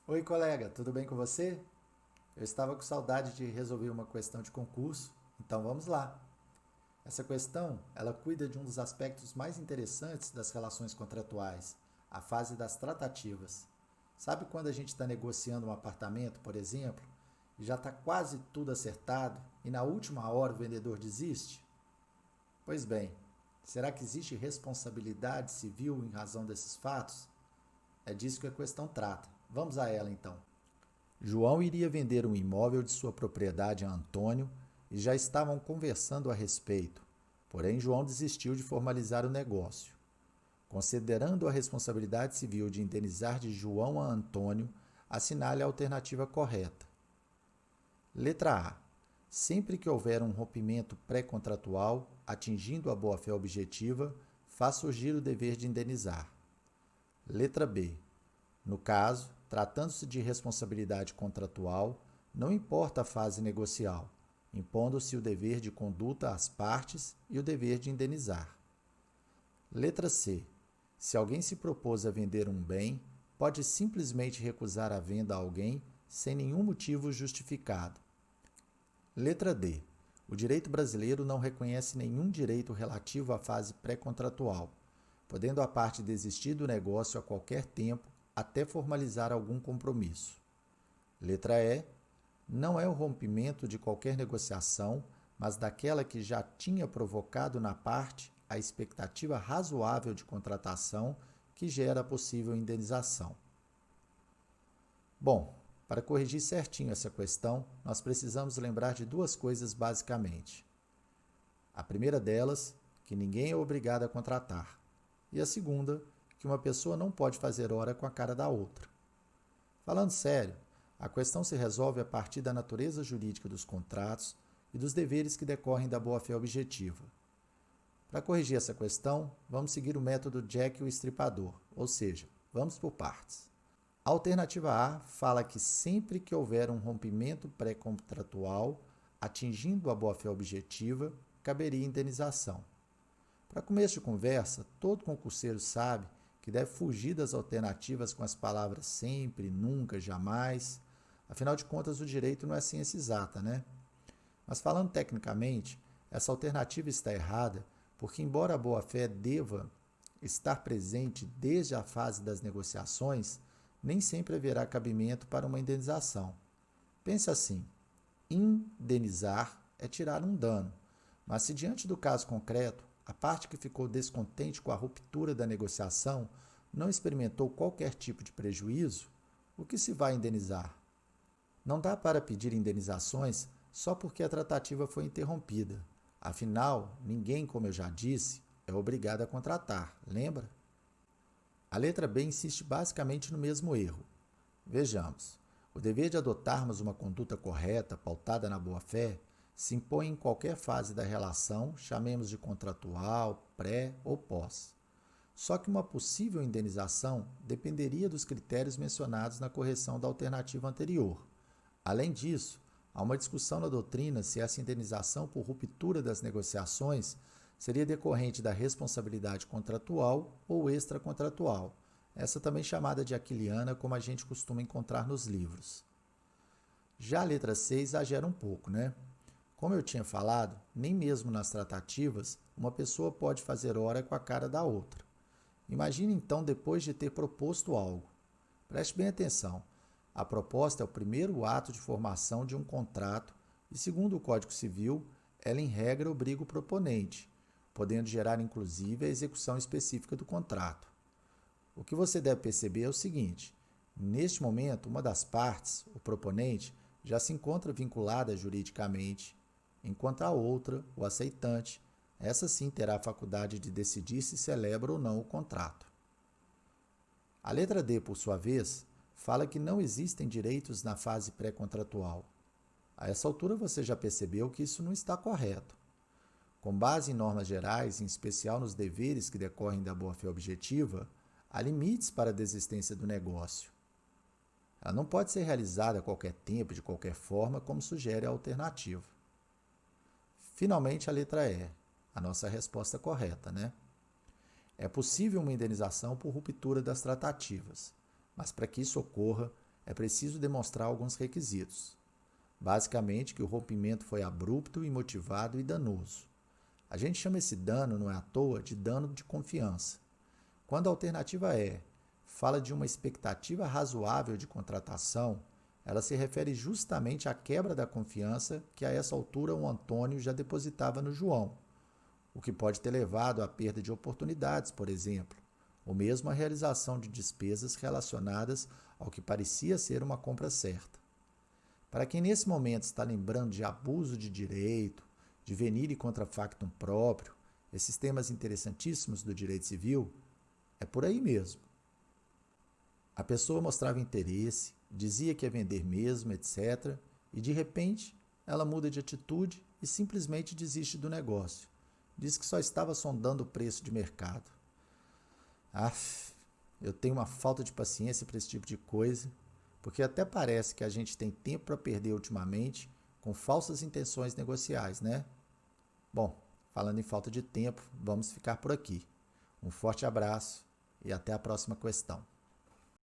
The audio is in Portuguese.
Oi, colega, tudo bem com você? Eu estava com saudade de resolver uma questão de concurso, então vamos lá. Essa questão, ela cuida de um dos aspectos mais interessantes das relações contratuais, a fase das tratativas. Sabe quando a gente está negociando um apartamento, por exemplo, e já está quase tudo acertado e na última hora o vendedor desiste? Pois bem, será que existe responsabilidade civil em razão desses fatos? É disso que a questão trata. Vamos a ela então. João iria vender um imóvel de sua propriedade a Antônio e já estavam conversando a respeito. Porém, João desistiu de formalizar o negócio. Considerando a responsabilidade civil de indenizar de João a Antônio, assinale a alternativa correta. Letra A. Sempre que houver um rompimento pré-contratual atingindo a boa-fé objetiva, faz surgir o dever de indenizar. Letra B. No caso, tratando-se de responsabilidade contratual, não importa a fase negocial, impondo-se o dever de conduta às partes e o dever de indenizar. Letra C. Se alguém se propôs a vender um bem, pode simplesmente recusar a venda a alguém sem nenhum motivo justificado. Letra D. O direito brasileiro não reconhece nenhum direito relativo à fase pré-contratual, podendo a parte desistir do negócio a qualquer tempo até formalizar algum compromisso. Letra E. Não é o rompimento de qualquer negociação, mas daquela que já tinha provocado na parte a expectativa razoável de contratação que gera a possível indenização. Bom, para corrigir certinho essa questão, nós precisamos lembrar de duas coisas basicamente. A primeira delas, que ninguém é obrigado a contratar. E a segunda, que uma pessoa não pode fazer hora com a cara da outra. Falando sério, a questão se resolve a partir da natureza jurídica dos contratos e dos deveres que decorrem da boa-fé objetiva. Para corrigir essa questão, vamos seguir o método Jack o Estripador, ou seja, vamos por partes. A alternativa A fala que sempre que houver um rompimento pré-contratual atingindo a boa-fé objetiva, caberia indenização. Para começo de conversa, todo concurseiro sabe que deve fugir das alternativas com as palavras sempre, nunca, jamais. Afinal de contas, o direito não é ciência exata, né? Mas falando tecnicamente, essa alternativa está errada porque, embora a boa-fé deva estar presente desde a fase das negociações, nem sempre haverá cabimento para uma indenização. Pense assim, indenizar é tirar um dano, mas se diante do caso concreto, a parte que ficou descontente com a ruptura da negociação não experimentou qualquer tipo de prejuízo, o que se vai indenizar? Não dá para pedir indenizações só porque a tratativa foi interrompida. Afinal, ninguém, como eu já disse, é obrigado a contratar, lembra? A letra B insiste basicamente no mesmo erro. Vejamos, o dever de adotarmos uma conduta correta, pautada na boa-fé, se impõe em qualquer fase da relação, chamemos de contratual, pré ou pós. Só que uma possível indenização dependeria dos critérios mencionados na correção da alternativa anterior. Além disso, há uma discussão na doutrina se essa indenização por ruptura das negociações seria decorrente da responsabilidade contratual ou extracontratual, essa também chamada de aquiliana, como a gente costuma encontrar nos livros. Já a letra C exagera um pouco, né? Como eu tinha falado, nem mesmo nas tratativas uma pessoa pode fazer hora com a cara da outra. Imagine então depois de ter proposto algo. Preste bem atenção. A proposta é o primeiro ato de formação de um contrato e, segundo o Código Civil, ela em regra obriga o proponente, podendo gerar inclusive a execução específica do contrato. O que você deve perceber é o seguinte: neste momento, uma das partes, o proponente, já se encontra vinculada juridicamente, enquanto a outra, o aceitante, essa sim terá a faculdade de decidir se celebra ou não o contrato. A letra D, por sua vez, fala que não existem direitos na fase pré-contratual. A essa altura você já percebeu que isso não está correto. Com base em normas gerais, em especial nos deveres que decorrem da boa-fé objetiva, há limites para a desistência do negócio. Ela não pode ser realizada a qualquer tempo, de qualquer forma, como sugere a alternativa. Finalmente, a letra E, a nossa resposta correta, né? É possível uma indenização por ruptura das tratativas, mas para que isso ocorra, é preciso demonstrar alguns requisitos. Basicamente, que o rompimento foi abrupto, imotivado e danoso. A gente chama esse dano, não é à toa, de dano de confiança. Quando a alternativa fala de uma expectativa razoável de contratação, ela se refere justamente à quebra da confiança que a essa altura o Antônio já depositava no João, o que pode ter levado à perda de oportunidades, por exemplo, ou mesmo à realização de despesas relacionadas ao que parecia ser uma compra certa. Para quem nesse momento está lembrando de abuso de direito, de venire contra factum próprio, esses temas interessantíssimos do direito civil, é por aí mesmo. A pessoa mostrava interesse, dizia que ia vender mesmo, etc., e de repente ela muda de atitude e simplesmente desiste do negócio. Diz que só estava sondando o preço de mercado. Eu tenho uma falta de paciência para esse tipo de coisa, porque até parece que a gente tem tempo para perder ultimamente com falsas intenções negociais, né? Bom, falando em falta de tempo, vamos ficar por aqui. Um forte abraço e até a próxima questão.